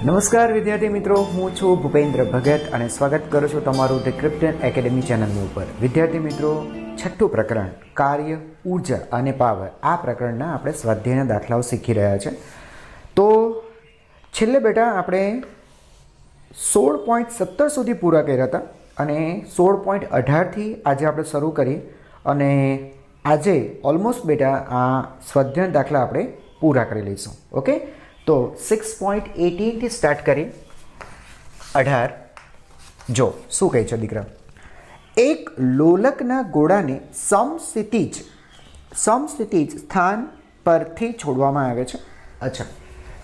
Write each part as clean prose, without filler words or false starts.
નમસ્કાર વિદ્યાર્થી મિત્રો, હું છું ભૂપેન્દ્ર ભગત અને સ્વાગત કરું છું તમારું ધ ક્રિપ્ટન એકેડમી ચેનલની ઉપર. વિદ્યાર્થી મિત્રો, છઠ્ઠું પ્રકરણ કાર્ય, ઉર્જા અને પાવર, આ પ્રકરણના આપણે સ્વાધ્યાયના દાખલાઓ શીખી રહ્યા છે. તો છેલ્લે બેટા આપણે 16.17 સુધી પૂરા કર્યા હતા અને 16.18થી આજે આપણે શરૂ કરી અને આજે ઓલમોસ્ટ બેટા આ સ્વાધ્યાય દાખલા આપણે પૂરા કરી લઈશું. ઓકે, તો 6.18થી સ્ટાર્ટ કરી 18 જો શું કહે છે દીકરા. એક લોલકના ગોળાને સમસ્થિતિજ સ્થાન પરથી છોડવામાં આવે છે. અચ્છા,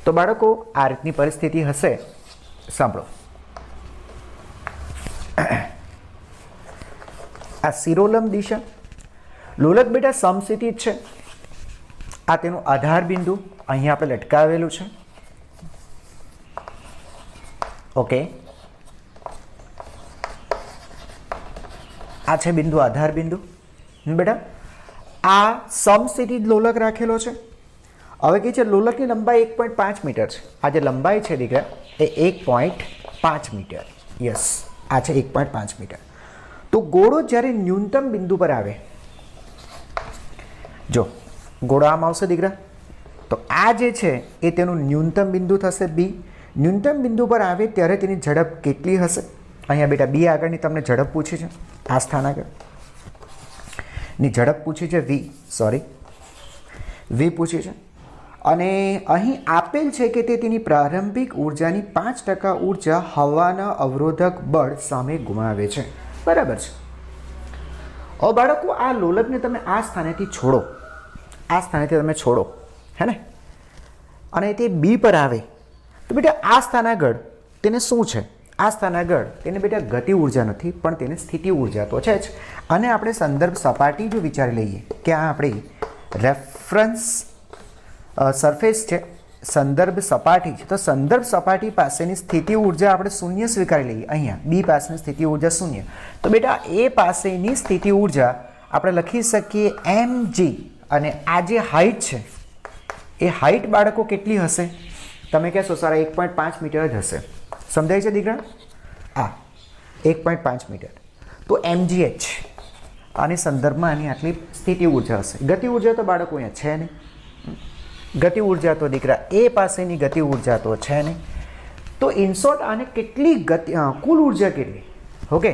તો બાળકો આ રીતની પરિસ્થિતિ હશે. સાંભળો, આ શિરોલંબ દિશા, લોલક બેટા સમસ્થિતિજ છે. આ તેનું આધાર બિંદુ અહીંયા આપણે લટકાવેલું છે. ઓકે, આ છે બિંદુ, આધાર બિંદુ. બેટા આ સમસ્થિતિજ લોલક રાખેલો છે. હવે કે છે લોલકની લંબાઈ 1.5 મીટર છે. આ જે લંબાઈ છે દીકરા એ 1.5 મીટર. યસ, આ છે 1.5 મીટર. તો ગોળો જ્યારે ન્યૂનતમ બિંદુ પર આવે, જો ગોળો આમ આવશે દીકરા, તો આ જે છે એ તેનું ન્યૂનતમ બિંદુ થશે બી. ન્યૂનતમ બિંદુ પર આવે ત્યારે તેની ઝડપ કેટલી હશે? અહીંયા બેટા બી આગળની તમને ઝડપ પૂછી છે, આ સ્થાન આગળની ઝડપ પૂછી છે વી પૂછી છે. અને અહીં આપેલ છે કે તે તેની પ્રારંભિક ઉર્જાની 5% ઉર્જા હવાના અવરોધક બળ સામે ગુમાવે છે. બરાબર છે. હવે બાળકો આ લોલકને તમે આ સ્થાનેથી છોડો, આ સ્થાનેથી તમે છોડો, હે ને, અને તે બી પર આવે તો બેટા આ સ્થાન આગળ તેને શું છે? આ સ્થાન આગળ તેને બેટા ગતિ ઉર્જા નથી પણ તેને સ્થિતિ ઉર્જા તો છે જ. અને આપણે સંદર્ભ સપાટી જો વિચારી લઈએ કે આ આપણી રેફરન્સ સરફેસ છે, સંદર્ભ સપાટી છે, તો સંદર્ભ સપાટી પાસેની સ્થિતિ ઉર્જા આપણે શૂન્ય સ્વીકારી લઈએ. અહીંયા બી પાસેની સ્થિતિ ઉર્જા શૂન્ય, તો બેટા એ પાસેની સ્થિતિ ઉર્જા આપણે લખી શકીએ mg. અને આ જે હાઈટ છે એ હાઈટ બાળકો કેટલી હશે? તમે કહેશો સર 1.5 મીટર જ હશે. સમજાય છે દીકરા? આ 1.5 મીટર. તો mgh આની સંદર્ભમાં આની આટલી સ્થિતિ ઉર્જા હશે. ગતિ ઉર્જા તો બાળકો અહીંયા છે નહીં. ગતિ ઉર્જા તો દીકરા એ પાસેની ગતિ ઉર્જા તો છે નહીં. તો ઇન શોર્ટ આને કેટલી ગતિ, કુલ ઉર્જા કેટલી? ઓકે,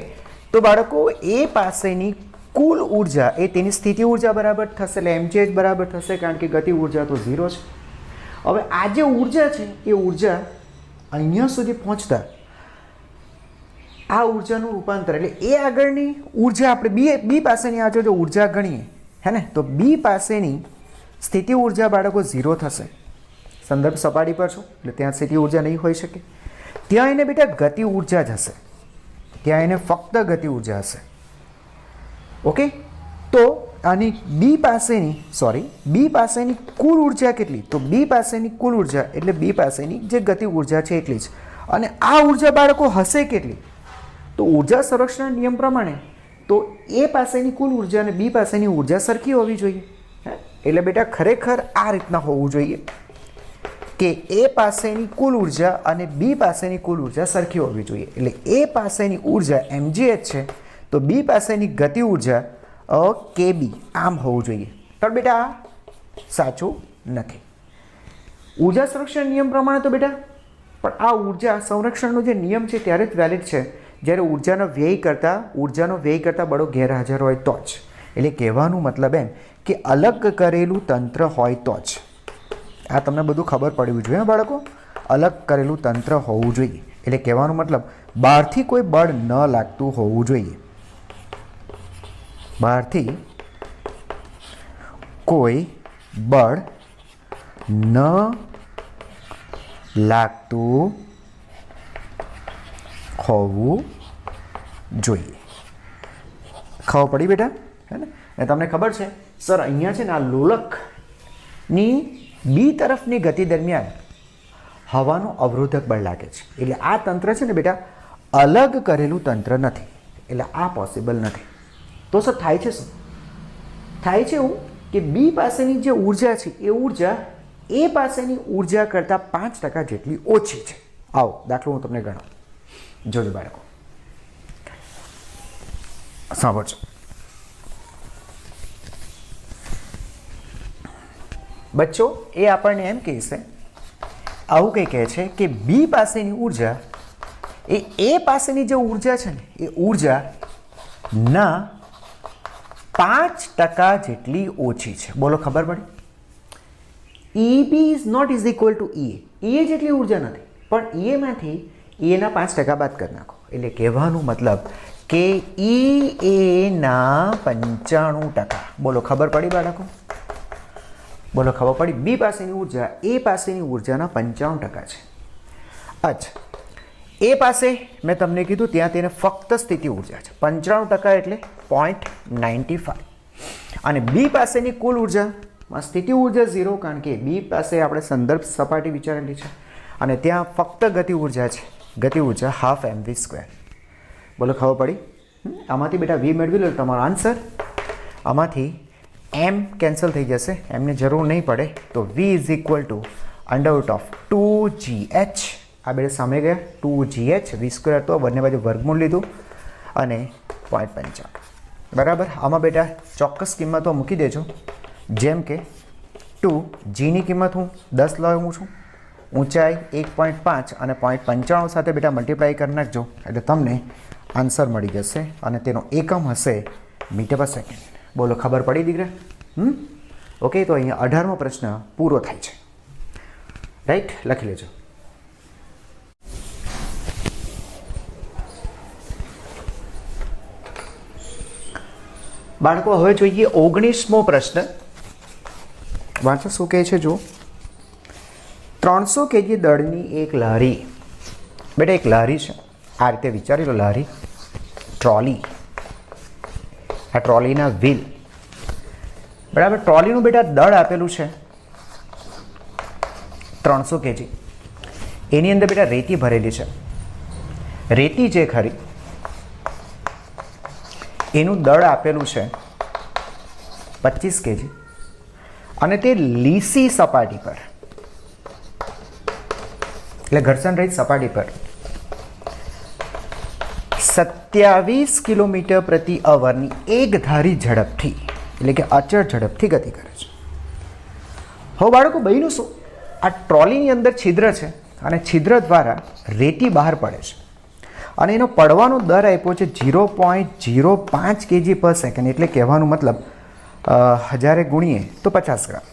તો બાળકો એ પાસેની કુલ ઉર્જા એ તેની સ્થિતિ ઉર્જા બરાબર થશે, એટલે mgh બરાબર થશે, કારણ કે ગતિ ઉર્જા તો 0 છે. હવે આ જે ઉર્જા છે એ ઉર્જા અહીંયા સુધી પહોંચતા આ ઉર્જાનું રૂપાંતર, એટલે એ આગળની ઉર્જા આપણે બી પાસેની આ જો ઉર્જા ગણીએ, હે ને, તો બી પાસેની સ્થિતિ ઉર્જા બાળકો 0 થશે. સંદર્ભ સપાટી પર છો એટલે ત્યાં સ્થિતિ ઉર્જા નહીં હોઈ શકે. ત્યાં એને બેટા ગતિ ઉર્જા જ હશે, ત્યાં એને ફક્ત ગતિ ઉર્જા હશે. ઓકે, તો આની બી પાસેની કુલ ઉર્જા કેટલી? તો બી પાસેની કુલ ઉર્જા એટલે બી પાસેની જે ગતિ ઉર્જા છે એટલી જ. અને આ ઉર્જા બાળકો હશે કેટલી? તો ઉર્જા સંરક્ષણ નિયમ પ્રમાણે તો એ પાસેની કુલ ઉર્જા અને બી પાસેની ઉર્જા સરખી હોવી જોઈએ. એટલે બેટા ખરેખર આ રીતના હોવું જોઈએ કે એ પાસેની કુલ ઉર્જા અને બી પાસેની કુલ ઉર્જા સરખી હોવી જોઈએ. એટલે એ પાસેની ઉર્જા mgh છે તો બી પાસેની ગતિ ઉર્જા kb આમ હોવું જોઈએ. પણ બેટા આ સાચું નથી. ઉર્જા સંરક્ષણ નિયમ પ્રમાણે તો બેટા પણ આ ઉર્જા સંરક્ષણનો જે નિયમ છે ત્યારે જ વેલિડ છે જ્યારે ઉર્જાનો વ્યય કરતા બળો ગેરહાજર હોય તો જ. એટલે કહેવાનું મતલબ એમ કે અલગ કરેલું તંત્ર હોય તો જ. આ તમને બધું ખબર પડવું જોઈએ બાળકો, અલગ કરેલું તંત્ર હોવું જોઈએ. એટલે કહેવાનું મતલબ બહારથી કોઈ બળ ન લાગતું હોવું જોઈએ, બહારથી કોઈ બળ ન લાગતું હોવું જોઈએ. ખબર પડી બેટા? હે ને? અને તમને ખબર છે સર અહીંયા છે ને આ લોલકની બી તરફની ગતિ દરમિયાન હવાનું અવરોધક બળ લાગે છે. એટલે આ તંત્ર છે ને બેટા અલગ કરેલું તંત્ર નથી, એટલે આ પોસિબલ નથી. તો સર થાય છે શું? થાય છે એવું કે બી પાસેની જે ઉર્જા છે એ ઉર્જા એ પાસેની ઉર્જા કરતાં 5% જેટલી ઓછી છે. આવો દાખલો હું તમને ગણાવું. જોજો બાળકો, સાંભળજો. બચ્ચો એ આપણને એમ કહે છે, આવું કંઈ કહે છે કે બી પાસેની ઉર્જા એ પાસેની જે ઉર્જા છે ને એ ઉર્જાના 5% જેટલી ઓછી છે. બોલો ખબર પડી? EB is not is equal to EA. EA જેટલી ઉર્જા નથી, પણ EAમાંથી EAના 5% બાદ કરી નાખો. એટલે કહેવાનો મતલબ કે EAના 95%. બોલો ખબર પડી બાળકો? બોલો ખબર પડી? બી પાસેની ઉર્જા એ પાસેની ઉર્જાના 95% છે. અચ્છા, એ પાસે મેં તમને કીધું ત્યાં તેને ફક્ત સ્થિતિ ઉર્જા છે 95% એટલે 0.95. અને બી પાસેની કુલ ઉર્જામાં સ્થિતિ ઉર્જા 0, કારણ કે બી પાસે આપણે સંદર્ભ સપાટી વિચારેલી છે અને ત્યાં ફક્ત ગતિ ઉર્જા છે, ગતિ ઉર્જા 12 mv². બોલો ખબર પડી? આમાંથી બેટા વી મેળવી લો તમારો આન્સર. આમાંથી એમ કેન્સલ થઈ જશે, એમને જરૂર નહીં પડે, તો V is equal two √2gh. આ બે સામે ગયા 2gh, v² તો બંને બાજુ વર્ગમૂળ લીધું અને 0.95. બરાબર. આમાં બેટા ચોક્કસ કિંમતો મૂકી દેજો, જેમ કે 2gની કિંમત હું 10 લાવું છું, ઊંચાઈ 1.5 અને 0.95 સાથે બેટા મલ્ટીપ્લાય કરી નાખજો એટલે તમને આન્સર મળી જશે અને તેનો એકમ હશે મીટર પર સેકન્ડ. બોલો ખબર પડી દીકરા? ઓકે, તો અહીંયા 18મો પ્રશ્ન પૂરો થાય છે. રાઈટ, લખી લેજો. બાળકો હવે જોઈએ 19મો પ્રશ્ન. વાંચો શું કહે છે. જો 300 kg દળની એક લારી, બેટા એક લારી છે, આ રીતે વિચારી લો, લારી, ટ્રોલી, આ ટ્રોલીના વ્હીલ, બરાબર. ટ્રોલીનું બેટા દળ આપેલું છે 300 kg. એની અંદર બેટા રેતી ભરેલી છે. રેતી જે ખરી એનું દળ આપેલું છે 25 kg અને તે લીસી સપાટી પર, એટલે ઘર્ષણ રહિત સપાટી પર 27 કિલોમીટર પ્રતિ અવરની એક ધારી ઝડપથી, એટલે કે અચળ ઝડપથી ગતિ કરે છે. હવે બાળકો બન્યું શું? આ ટ્રોલીની અંદર છિદ્ર છે અને છિદ્ર દ્વારા રેતી બહાર પડે છે અને એનો પડવાનો દર આપ્યો છે 0.05 kg/s. એટલે કહેવાનો મતલબ 1000 ગુણીએ તો 50 ગ્રામ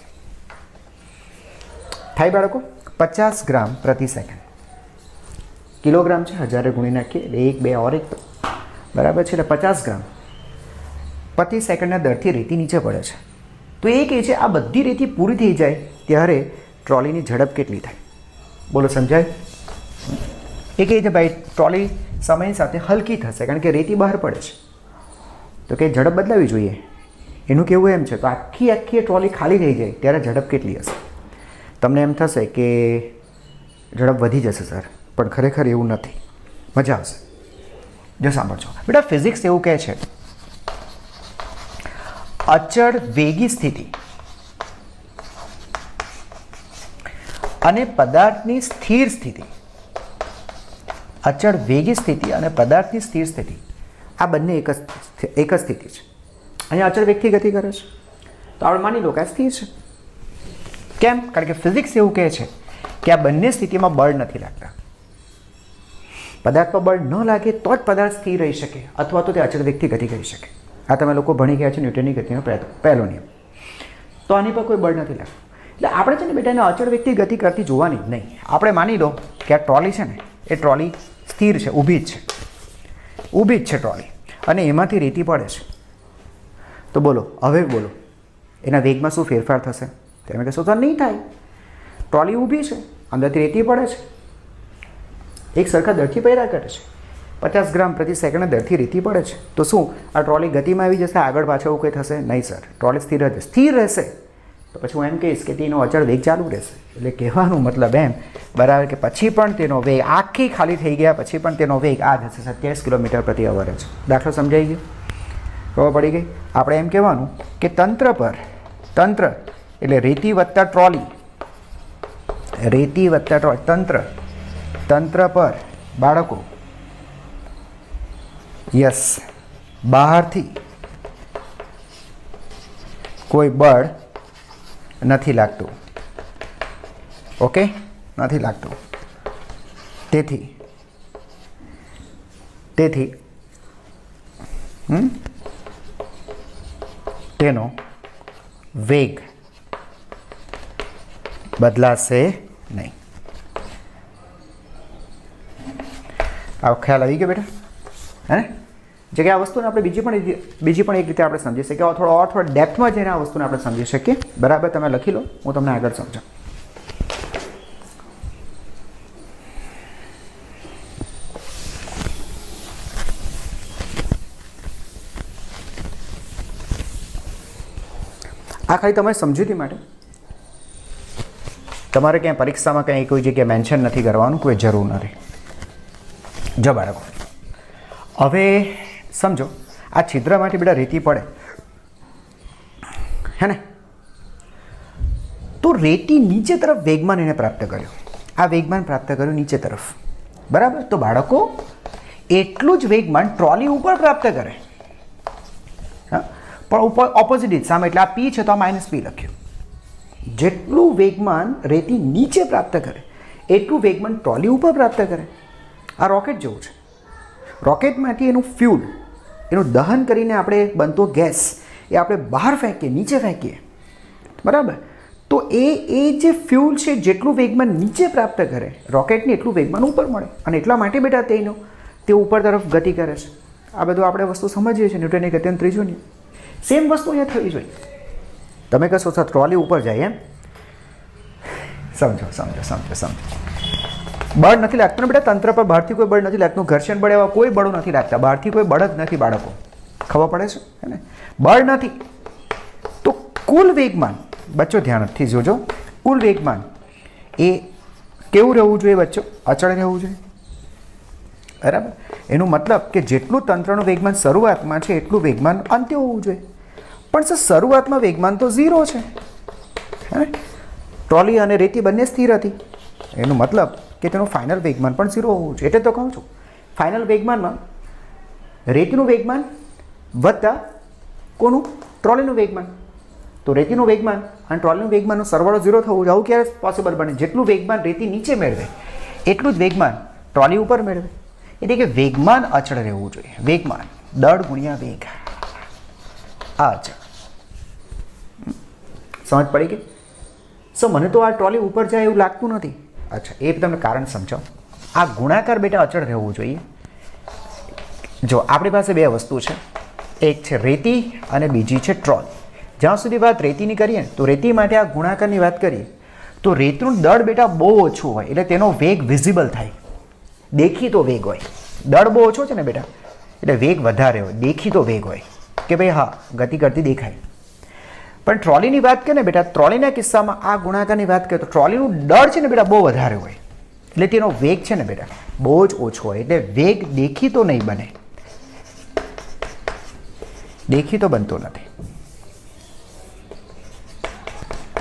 થાય બાળકો. 50 ગ્રામ પ્રતિ સેકન્ડ. કિલોગ્રામ છે, 1000 ગુણી નાખીએ એટલે 1 2 और 1 બરાબર છે, એટલે 50 ગ્રામ પ્રતિ સેકન્ડના દરથી રેતી નીચે પડે છે. તો એ કહે છે આ બધી રેતી પૂરી થઈ જાય ત્યારે ટ્રોલીની ઝડપ કેટલી થાય? બોલો સમજાય? એ કહે છે ભાઈ ટ્રોલી સમય સાથે હલકી થશે કારણ કે રેતી બહાર પડે છે, તો કે ઝડપ બદલાવી જોઈએ. એનું કેવું એમ છે તો આખી ટ્રોલી ખાલી થઈ જાય ત્યારે ઝડપ કેટલી હશે? તમને એમ થશે કે ઝડપ વધી જશે સર, પણ ખરેખર એવું નથી. મજા આવશે. જો સાંભળજો બેટા, ફિઝિક્સ એવું કહે છે અચળ વેગી સ્થિતિ અને પદાર્થની સ્થિર સ્થિતિ, અચળ વેગી સ્થિતિ અને પદાર્થની સ્થિર સ્થિતિ આ બંને એક જ સ્થિતિ છે. અહીંયા અચળ વેગથી ગતિ કરે છે તો આપણે માની લો કે આ સ્થિર છે. કેમ? કારણ કે ફિઝિક્સ એવું કહે છે કે આ બંને સ્થિતિમાં બળ નથી લાગતા. પદાર્થ પર બળ ન લાગે તો જ પદાર્થ સ્થિર રહી શકે અથવા તો તે અચળ વેગથી ગતિ કરી શકે. આ તમે લોકો ભણી ગયા છો ન્યૂટનની ગતિનો પહેલો નિયમ. તો આની પર કોઈ બળ નથી લાગતું. એટલે આપણે છે ને બેટા એને અચળ વેગથી ગતિ કરતી જોવાની જ નહીં. આપણે માની લો કે આ ટ્રોલી છે ને એ ટ્રોલી સ્થિર છે, ઊભી જ છે ટ્રોલી અને એમાંથી રેતી પડે છે. તો બોલો હવે બોલો એના વેગમાં શું ફેરફાર થશે? તમે કહેશો તો નહીં થાય. ટ્રોલી ઊભી છે, અંદરથી રેતી પડે છે, એક સરખા દરથી પૈડા કરે છે, 50 ગ્રામ પ્રતિ સેકન્ડ દરથી રેતી પડે છે. તો શું આ ટ્રોલી ગતિમાં આવી જશે? આગળ પાછળ એવું કંઈ થશે નહીં સર. ટ્રોલી સ્થિર રહેશે તો પછી હું એમ કહીશ કે તેનો અચળ વેગ ચાલુ રહેશે. એટલે કહેવાનો મતલબ એમ બરાબર કે પછી પણ તેનો વેગ આખી ખાલી થઈ ગયા પછી પણ તેનો વેગ આ જ હશે 27 કિલોમીટર પ્રતિ અવર જ. દાખલો સમજાઈ ગયો? ખબર પડી ગઈ? આપણે એમ કહેવાનું કે તંત્ર એટલે રેતી વત્તા ટ્રોલી તંત્ર તંત્ર પર બાળકો યસ બહારથી કોઈ બળ નથી લાગતું. ઓકે, નથી લાગતું. તેથી તેનો વેગ બદલાશે નહીં. આ ખ્યાલ આવી ગયો બેટા? હે ને? જે કે આ વસ્તુને આપણે બીજી પણ એક રીતે આપણે સમજી શકીએ, થોડો ડેપ્થમાં જઈને આ વસ્તુને આપણે સમજી શકીએ. બરાબર, તમે લખી લો, હું તમને આગળ સમજાવું. આ ખાલી તમારી સમજૂતી માટે, તમારે ક્યાંય પરીક્ષામાં કંઈ કોઈ જગ્યાએ મેન્શન નથી કરવાનું, કોઈ જરૂર નથી. જો બાળકો હવે સમજો, આ છિદ્રમાંથી બેટા રેતી પડે, હે ને? તો રેતી નીચે તરફ વેગમાન એને પ્રાપ્ત કર્યું. આ વેગમાન પ્રાપ્ત કર્યું નીચે તરફ. બરાબર, તો બાળકો એટલું જ વેગમાન ટ્રોલી ઉપર પ્રાપ્ત કરે. હા, પણ ઉપર ઓપોઝિટ સામે, એટલે આ પી છે તો આ માઇનસ પી લખ્યું. જેટલું વેગમાન રેતી નીચે પ્રાપ્ત કરે એટલું વેગમાન ટ્રોલી ઉપર પ્રાપ્ત કરે. આ રોકેટ જેવું છે. રોકેટમાંથી એનું ફ્યુલ, એનું દહન કરીને આપણે બનતો ગેસ એ આપણે બહાર ફેંકીએ, નીચે ફેંકીએ. બરાબર, તો એ જે ફ્યુલ છે જેટલું વેગમાન નીચે પ્રાપ્ત કરે રોકેટને એટલું વેગમાન ઉપર મળે, અને એટલા માટે બેટા તે ઉપર તરફ ગતિ કરે છે. આ બધું આપણે વસ્તુ સમજીએ છીએ, ન્યૂટનની ગતિનો ત્રીજો નિયમ. સેમ વસ્તુ અહીંયા થવી જોઈએ. તમે કહેશો સર ટ્રોલી ઉપર જાય એમ? સમજો. બળ નથી લાગતું ને બેટા, તંત્ર પર બહારથી કોઈ બળ નથી લાગતું. ઘર્ષણ બળ એવા કોઈ બળો નથી લાગતા, બહારથી કોઈ બળ જ નથી બાળકો. ખબર પડે છે ને? બળ નથી તો કુલ વેગમાન, બચ્ચો ધ્યાનથી જોજો, કુલ વેગમાન એ કેવું રહેવું જોઈએ બચ્ચો? અચળ રહેવું જોઈએ. બરાબર, એનું મતલબ કે જેટલું તંત્રનું વેગમાન શરૂઆતમાં છે એટલું વેગમાન અંતે હોવું જોઈએ. પણ સર શરૂઆતમાં વેગમાન તો 0 છે. હે, ટ્રોલી અને રેતી બંને સ્થિર હતી. એનું મતલબ કે તેનું ફાઇનલ વેગમાન પણ 0 હોવું જોઈએ. એટલે તો કહું છું, ફાઇનલ વેગમાનમાં રેતીનું વેગમાન વત્તા કોનું? ટ્રોલીનું વેગમાન. તો રેતીનું વેગમાન અને ટ્રોલીનું વેગમાનનો સરવાળો 0 થવું જોઈએ. આવું ક્યારે પોસિબલ બને? જેટલું વેગમાન રેતી નીચે મેળવે એટલું જ વેગમાન ટ્રોલી ઉપર મેળવે. એટલે કે વેગમાન અચળ રહેવું જોઈએ. વેગમાન દળ ગુણ્યા વેગ, આ અચળ. સમજ પડી ગઈ? મને તો આ ટ્રોલી ઉપર જાય એવું લાગતું નથી. અચ્છા, એ તમને કારણ સમજાવો. આ ગુણાકાર બેટા અચળ રહેવું જોઈએ. જો આપણી પાસે બે વસ્તુ છે, એક છે રેતી અને બીજી છે ટ્રોલી. જ્યાં સુધી વાત રેતીની કરીએ ને, તો રેતી માટે આ ગુણાકારની વાત કરીએ તો રેતીનું દળ બેટા બહુ ઓછું હોય, એટલે તેનો વેગ વિઝિબલ થાય, દેખીતો વેગ હોય. દળ બહુ ઓછો છે ને બેટા, એટલે વેગ વધારે હોય, દેખીતો વેગ હોય કે ભાઈ હા ગતિ કરતી દેખાય. પણ ટ્રોલીની વાત કરીએ ને બેટા, ટ્રોલીના કિસ્સામાં આ ગુણાકારની વાત કરીએ તો ટ્રોલીનું દળ છે ને બેટા બહુ વધારે હોય, એટલે તેનો વેગ છે ને બેટા બહુ જ ઓછો હોય, એટલે વેગ દેખીતો નહીં બને, દેખીતો બનતો નથી.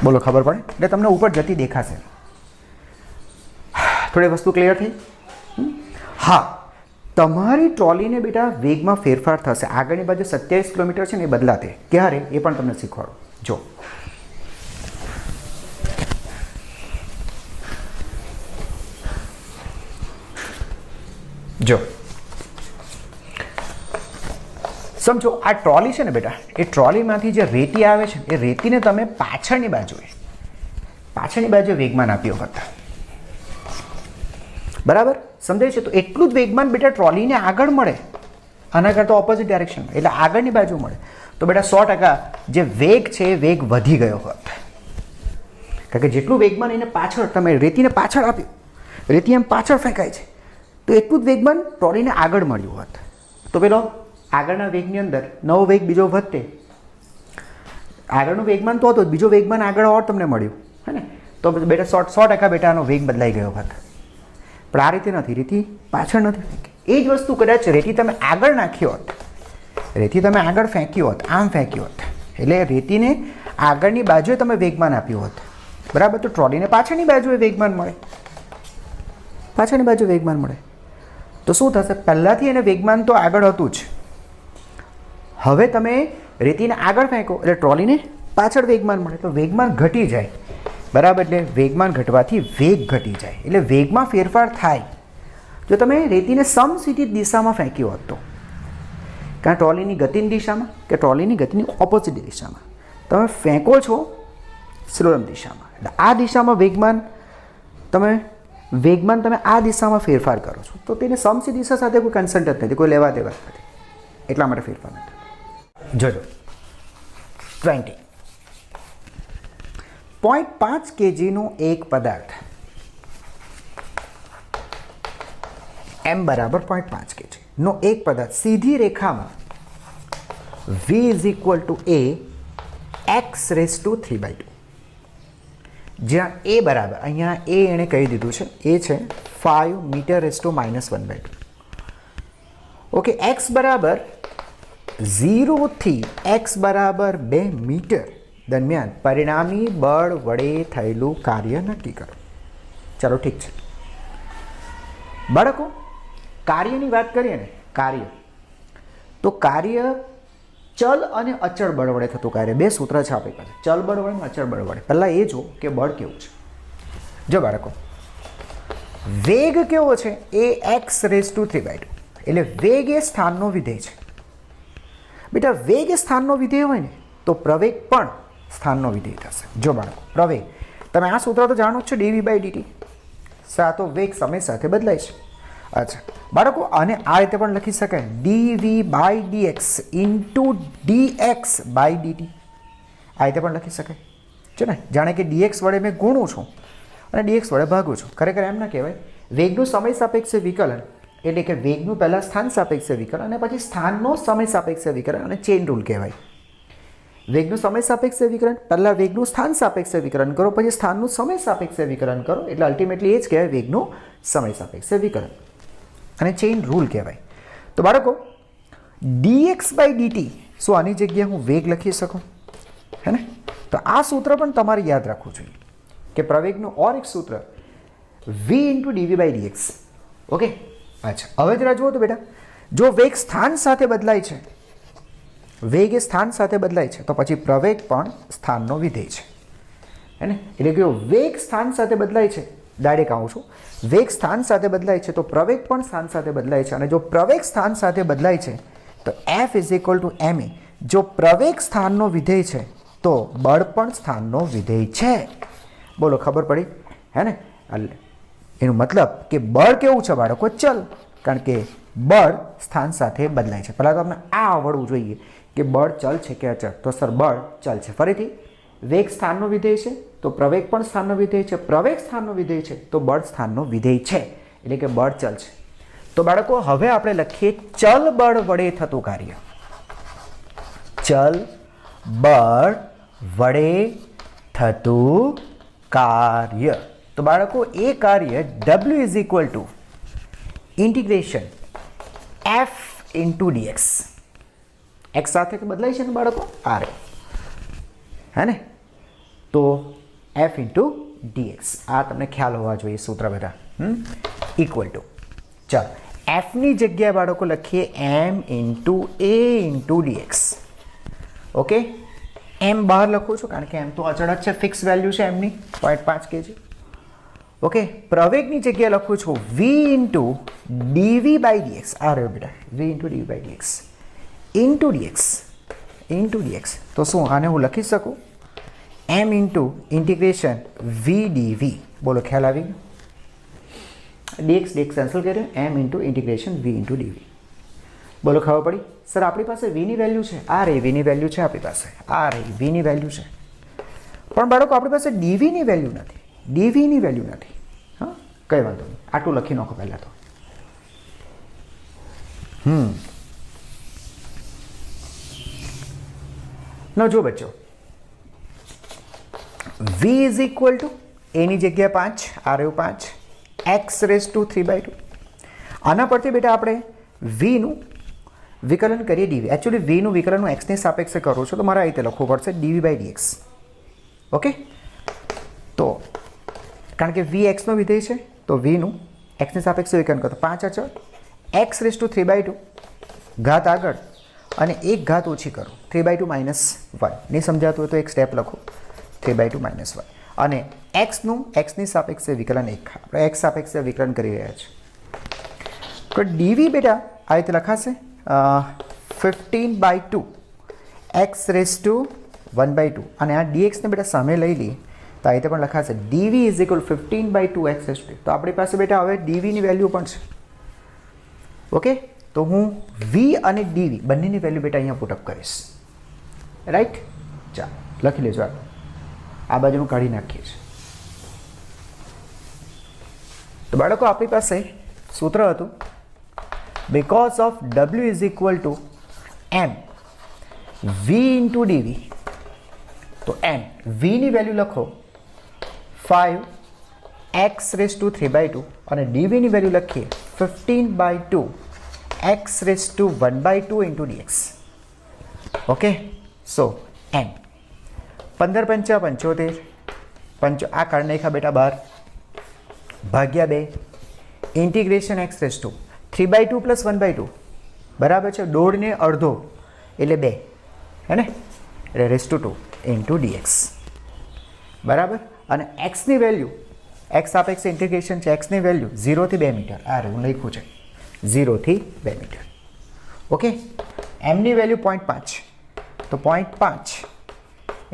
બોલો, ખબર પડે? એટલે તમને ઉપર જતી દેખાશે. થોડી વસ્તુ ક્લિયર થઈ? હા, તમારી ટ્રોલીને બેટા વેગમાં ફેરફાર થશે. આગળની બાજુ 27 કિલોમીટર છે ને એ બદલાતે. ક્યારે? એ પણ તમને શીખવાડો. જો સમજો, આ ટ્રોલી છે ને બેટા, એ ટ્રોલીમાંથી જે રેતી આવે છે એ રેતીને તમે પાછળની બાજુએ વેગમાન આપ્યો હતા. બરાબર, સમજાય છે? તો એટલું જ વેગમાન બેટા ટ્રોલીને આગળ મળે, આના કરતાં ઓપોઝિટ ડાયરેક્શન, એટલે આગળની બાજુ મળે. તો બેટા 100% જે વેગ છે એ વેગ વધી ગયો હોત. કારણ કે જેટલું વેગમાન એને પાછળ, તમે રેતીને પાછળ આપ્યું, રેતી એમ પાછળ ફેંકાય છે, તો એટલું જ વેગમાન ટ્રોલીને આગળ મળ્યું હોત. તો પેલો આગળના વેગની અંદર નવો વેગ બીજો વધતે, આગળનું વેગમાન તો હતું, બીજો વેગમાન આગળ ઓર તમને મળ્યું, હે ને? તો બેટા 100% બેટા આનો વેગ બદલાઈ ગયો હોત. પણ આ રીતે નથી, રેતી પાછળ નથી ફેંકી. એ જ વસ્તુ કદાચ રેતી તમે આગળ નાખી હોત, રેતી તમે આગળ ફેંકી હોત, આમ ફેંકી હોત, એટલે રેતીને આગળની બાજુએ તમે વેગમાન આપ્યું હોત. બરાબર, તો ટ્રોલીને પાછળની બાજુએ વેગમાન મળે. પાછળની બાજુ વેગમાન મળે. તો શું થશે? પહેલાંથી એને વેગમાન તો આગળ હતું જ, હવે તમે રેતીને આગળ ફેંકો એટલે ટ્રોલીને પાછળ વેગમાન મળે, તો વેગમાન ઘટી જાય. બરાબર, એટલે વેગમાન ઘટવાથી વેગ ઘટી જાય, એટલે વેગમાં ફેરફાર થાય. જો તમે રેતીને સમસીધી દિશામાં ફેંકી હોત તો, કારણ ટ્રોલીની ગતિની દિશામાં કે ટ્રોલીની ગતિની ઓપોઝિટ દિશામાં તમે ફેંકો છો સ્લોલમ દિશામાં, એટલે આ દિશામાં વેગમાન તમે આ દિશામાં ફેરફાર કરો છો, તો તેને સમસી દિશા સાથે કોઈ કન્સન્ટ જ નથી, કોઈ લેવા દેવા નથી, એટલા માટે ફેરફાર નથી. જોજો 20 0.5 kgનો એક પદાર્થ m બરાબર 0.5 kg નો એક પદાર્થ સીધી રેખામાં v is equal two a x raise to 3/2, જ્યાં a બરાબર, અહીંયા a એણે કહી દીધું છે, એ છે 5 metre raise to -1/2. Okay, x બરાબર 0 થી x બરાબર 2 મીટર દરમિયાન પરિણામી બળ વડે થયેલું કાર્ય નક્કી કરો. ચાલો ઠીક છે બાળકો, કાર્યની વાત કરીએ ને, કાર્ય તો કાર્ય ચલ અને અચળ બળ વડે થતું કાર્ય, બે સૂત્ર છે આપણી પાસે, ચલ બળ વડે અને અચળ બળ વડે. પહેલાં એ જો કે બળ કેવું છે. જો બાળકો, વેગ કેવો છે? એ x રેસ ટુ 3/2, એટલે વેગ એ સ્થાનનો વિધેય છે. બેટા, વેગ એ સ્થાનનો વિધેય હોય ને તો પ્રવેગ પણ સ્થાનનો વિધેય થશે. જો બાળકો, પ્રવેગ, તમે આ સૂત્ર તો જાણો જ છો, dv/dt, તો વેગ સમય સાથે બદલાય છે. અચ્છા બાળકો, આને આ રીતે પણ લખી શકાય, dv/dx ઇન્ટુ dx/dt, આ રીતે પણ લખી શકાય છે ને. જાણે કે dx વડે મેં ગુણું છું અને dx વડે ભાગું છું. ખરેખર એમ ના કહેવાય. વેગનું સમય સાપેક્ષ વિકલન એટલે કે વેગનું પહેલાં સ્થાન સાપેક્ષ વિકલન અને પછી સ્થાનનો સમય સાપેક્ષ વિકલન, અને ચેઇન રૂલ કહેવાય. વેગનું સમય સાપેક્ષ વિકલન, પહેલાં વેગનું સ્થાન સાપેક્ષ વિકલન કરો, પછી સ્થાનનું સમય સાપેક્ષ વિકલન કરો, એટલે અલ્ટિમેટલી એ જ કહેવાય વેગનું સમય સાપેક્ષ વિકલન, અને ચેઇન રૂલ કહેવાય. તો બાળકો, dx/dt, શું આની જગ્યાએ હું વેગ લખી શકું? હે ને? તો આ સૂત્ર પણ તમારે યાદ રાખવું જોઈએ કે પ્રવેગનું ઓર એક સૂત્ર v ઇન્ટુ dv/dx. ઓકે, અચ્છા હવે જરા જુઓ તો બેટા, જો વેગ સ્થાન સાથે બદલાય છે, વેગ એ સ્થાન સાથે બદલાય છે, તો પછી પ્રવેગ પણ સ્થાનનો વિધેય છે, હે ને? એટલે કે વેગ સ્થાન સાથે બદલાય છે, ડાયરેક્ટ આવું છું, વેગ સ્થાન સાથે બદલાય છે તો પ્રવેગ પણ સ્થાન સાથે બદલાય છે, અને જો પ્રવેગ સ્થાન સાથે બદલાય છે તો f is equal two ma. જો પ્રવેગ સ્થાનનો વિધેય છે તો બળ પણ સ્થાનનો વિધેય છે. બોલો, ખબર પડી? હે ને? એનો મતલબ કે બળ કેવું છે બાળકો? ચલ, કારણ કે બળ સ્થાન સાથે બદલાય છે. પહેલાં તો આપણે આ આવડવું જોઈએ કે બળ ચલ છે કે અચળ. તો સર બળ ચલ છે. ફરીથી, વેગ સ્થાનનો વિધેય છે તો પ્રવેગ પણ સ્થાનનો વિધેય છે, પ્રવેગ સ્થાનનો વિધેય છે તો બળ સ્થાનનો વિધેય છે, એટલે કે બળ ચલ છે. તો બાળકો, હવે આપણે લખીએ ચલ બળ વડે થતું કાર્ય. ચલ બળ વડે થતું કાર્ય. તો બાળકો, એ કાર્ય w is equal two integration f into dx. x સાથે બદલાય છે ને બાળકો, આ રે, હે ને? તો f ઇન્ટુ dx, આ તમને ખ્યાલ હોવા જોઈએ સૂત્ર બધા. ઇક્વલ ટુ, ચાલો એફની જગ્યાએ બાળકો લખીએ m into a into dx. Okay, m બહાર લખું છું કારણ કે m તો અચળ જ છે, ફિક્સ વેલ્યુ છે એમની 0.5 kg. ઓકે, પ્રવેગની જગ્યાએ લખું છું v ઇન્ટુ dv/dx. આ રહ્યો બેટા, v into dv/dx into dx. તો શું આને હું લખી શકું? m into integration v dv. બોલો, ખ્યાલ આવી ગયો? dx કેન્સલ કર્યો, m into integration v into dv. બોલો, ખબર પડી? સર આપણી પાસે v ની વેલ્યુ છે, આ રે v ની વેલ્યુ છે આપણી પાસે, આ રે v ની વેલ્યુ છે, પણ બાળકો આપણી પાસે dv ની વેલ્યુ નથી, dv ની વેલ્યુ નથી. હા, કઈ વાંધો નહીં, આટલું લખી નાખો પહેલાં તો. ન જો બચ્ચો, v ઇઝ ઇક્વલ ટુ એની જગ્યાએ 5, આ રહ્યું 5, x રેસ ટુ 3/2. આના પરથી બેટા આપણે vનું વિકલન કરીએ dv. એકચ્યુઅલી vનું વિકલન હું x ની સાપેક્ષે કરું છું, તો મારે આ રીતે લખવું પડશે dv/dx. ઓકે, તો કારણ કે v x નો વિધેય છે તો vનું एक्सनी सापेक्षे विकलन करो तो 5 अचल x⁵3/2 घात आगळ અને એક ઘાત ઓછી કરો 3/2 - 1 નહીં સમજાતું હોય તો એક સ્ટેપ લખો 3/2 - 1 અને એક્સની સાપેક્ષે વિકલન 1 આપણે એક્સ સાપેક્ષે વિકલન કરી રહ્યા છીએ તો ડીવી બેટા આ રીતે લખાશે 15/2 x⁵1/2 અને આ dx ને બેટા સામે લઈ લઈએ તો આ રીતે પણ લખાશે dv = 15/2 x⁵2 તો આપણી પાસે બેટા હવે dv ની વેલ્યુ પણ છે ઓકે તો હું v અને dv બંનેની વેલ્યુ બેટા અહીંયા પુટઅપ કરીશ રાઈટ ચાલો લખી લેજો આ બાજુનું કાઢી નાખીએ છીએ તો બાળકો આપણી પાસે સૂત્ર હતું because of w = m v * dv તો m v ની વેલ્યુ લખો 5 x⁵3/2 અને dv ની વેલ્યુ લખીએ 15/2 x⁵1/2 × dx okay so m 15 × 5 = 75 આ કાઢી નાખ્યા બેટા બહાર ભાગ્યા 2 ઇન્ટિગ્રેશન x⁵ 3/2 + 1/2 બરાબર છે 1.5 ને અડધો એટલે 2 હે ને એટલે ⁵2 × dx બરાબર અને x ની વેલ્યુ x સાપેક્ષે ઇન્ટિગ્રેશન છે x ની વેલ્યુ 0 થી 2 મીટર આ હું લખ્યું છે 0 થી 2 મીટર ઓકે m ની વેલ્યુ 0.5 તો 0.5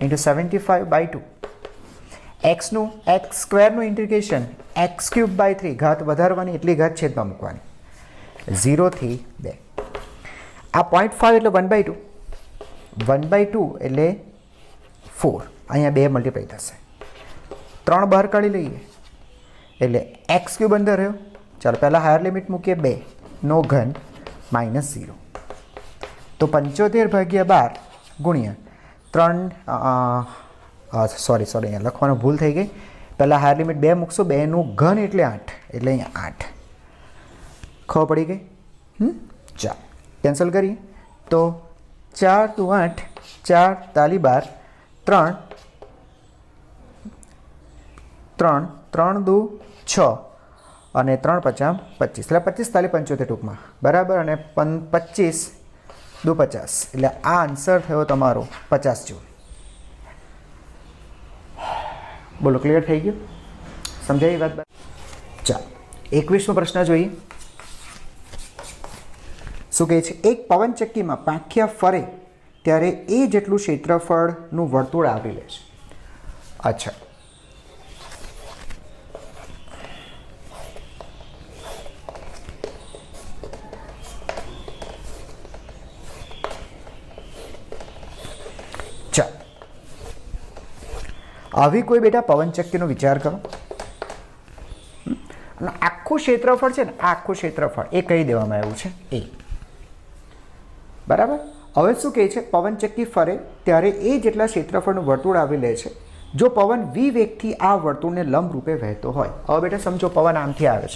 × 75/2 x નું x² નું ઇન્ટિગ્રેશન x³/3 ઘાત વધારવાની એટલી ઘાત છેદમાં મૂકવાની 0 થી 2 આ 0.5 એટલે 1/2 1/2 એટલે 4 અહીંયા 2 મલ્ટીપ્લાય થશે 3 બહાર કાઢી લઈએ એટલે x³ અંદર રહ્યો ચાલો પહેલાં હાયર લિમિટ મૂકીએ 2 નો ઘન -0 તો 75/12 ગુણ્યા 3 સોરી અહીંયા લખવાનો ભૂલ થઈ ગઈ પહેલાં હાયર લિમિટ 2 મૂકશો 2 નું ઘન એટલે 8 એટલે અહીંયા 8 ખબર પડી ગઈ ચાલો કેન્સલ કરીએ તો 4 × 8 4 તાલી 12 3 3 2 6 અને 3 × 5 = 25 એટલે 25 તાલી 75 ટૂંકમાં બરાબર અને 25 2 50 એટલે આ આન્સર થયો તમારો 50 જૂલ બોલો ક્લિયર થઈ ગયું સમજાય વાત ચાલો 21મો પ્રશ્ન જોઈએ શું કહે છે એક પવનચક્કીમાં પાંખિયા ફરે ત્યારે એ જેટલું ક્ષેત્રફળનું વર્તુળ આવરી લે છે અચ્છા આવી કોઈ બેટા પવનચક્કીનો વિચાર કરો અને આખું ક્ષેત્રફળ છે ને આ આખું ક્ષેત્રફળ એ કહી દેવામાં આવ્યું છે એ બરાબર હવે શું કહે છે પવનચક્કી ફરે ત્યારે એ જેટલા ક્ષેત્રફળનું વર્તુળ આવી લે છે જો પવન v વેગથી આ વર્તુળને લંબ રૂપે વહેતો હોય હવે બેટા સમજો પવન આમથી આવે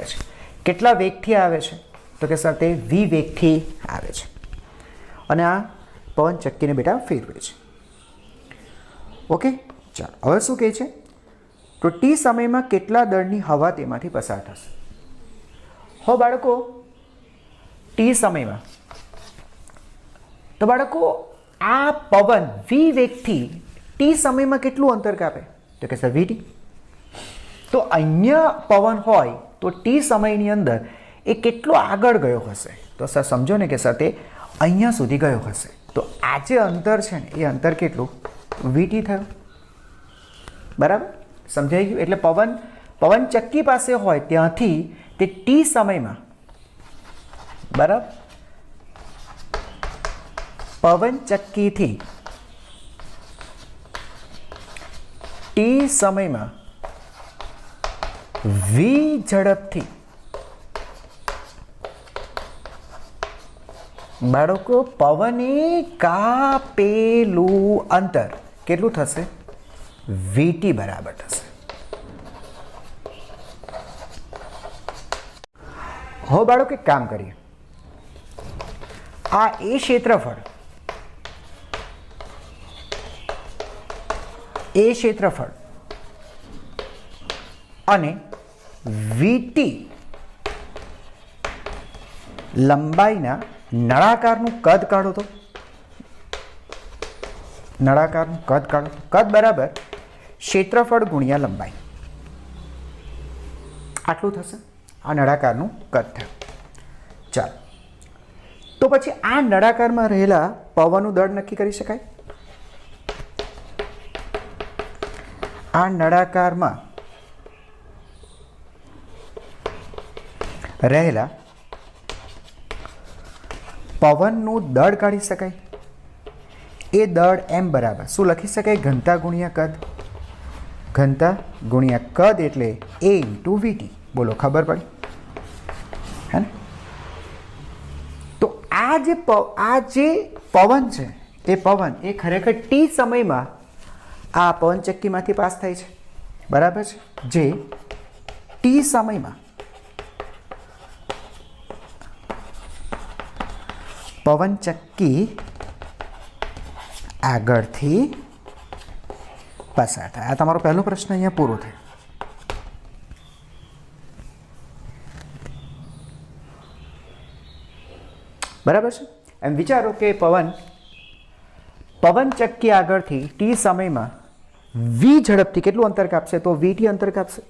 છે કેટલા વેગથી આવે છે તો કે સર તે v વેગથી આવે છે અને આ પવનચક્કીને બેટા ફેરવે છે ઓકે ચાલો હવે શું કહે છે તો t સમયમાં કેટલા દળની હવા તેમાંથી પસાર થશે હો બાળકો t સમયમાં તો બાળકો આ પવન v વેગથી t સમયમાં કેટલું અંતર કાપે તો કે સર vt તો અહીંયા પવન હોય તો t સમયની અંદર એ કેટલો આગળ ગયો હશે તો સર સમજો ને કે સર તે અહીંયા સુધી ગયો હશે તો આ જે અંતર છે ને એ અંતર કેટલું vt થયું બરાબર સમજાઈ ગયું એટલે પવનચક્કી પાસે હોય ત્યાંથી તે t સમયમાં બરાબર પવનચક્કીથી t સમયમાં v ઝડપથી બાળકો પવને કાપેલું અંતર કેટલું થશે vt બરાબર થશે હવે બાળકો એક કામ કરીએ આ એ ક્ષેત્રફળ અને વીટી લંબાઈના નળાકારનું કદ કાઢો તો નળાકારનું કદ કાઢો. કદ બરાબર ક્ષેત્રફળ ગુણ્યા લંબાઈ. આટલું થશે. આ નળાકારનું કદ થયું. ચાલો, તો પછી આ નળાકારમાં રહેલા પવનનું દળ નક્કી કરી શકાય. આ નળાકારમાં રહેલા પવનનું દળ કાઢી શકાય. એ દળ એમ બરાબર શું લખી શકાય? ઘનતા ગુણ્યા કદ. ઘનતા ગુણ્યા કદ એટલે એ ઇન્ટુ વીટી. બોલો, ખબર પડી? હે ને? તો આ જે પવન છે એ પવન એ ખરેખર ટી સમયમાં આ પવનચક્કીમાંથી પાસ થાય છે. બરાબર છે? જે ટી સમયમાં પવનચક્કી આગળથી પસાર થાય. આ તમારો પહેલો પ્રશ્ન અહીંયા પૂરો થયો. બરાબર છે? એમ વિચારો કે પવનચક્કી આગળથી ટી સમયમાં વી ઝડપથી કેટલું અંતર કાપશે? તો વીટી અંતર કાપશે.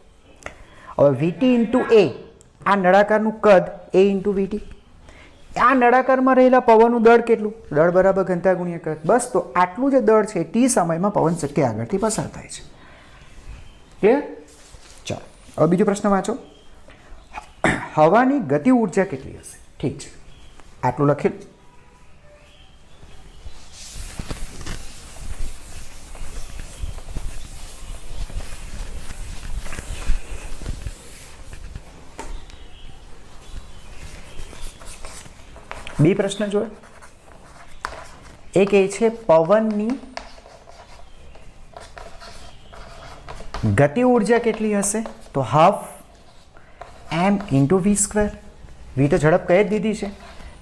હવે વીટી ઇન્ટુ એ, આ નળાકારનું કદ એ ઇન્ટુ વીટી. આ નળાકારમાં રહેલા પવનનું દળ કેટલું? દળ બરાબર ઘનતા ગુણ્યા કદ. બસ, તો આટલું જે દળ છે ટી સમયમાં પવનચક્કી આગળથી પસાર થાય છે. ક્લિયર? ચાલો, હવે બીજો પ્રશ્ન વાંચો. હવાની ગતિ ઉર્જા કેટલી હશે? ઠીક છે, આટલું લખેલું. બી પ્રશ્ન જોયો. એ કહે છે પવનની ગતિ ઉર્જા કેટલી હશે? તો half M into V square. V તો ઝડપ કહી જ દીધી છે.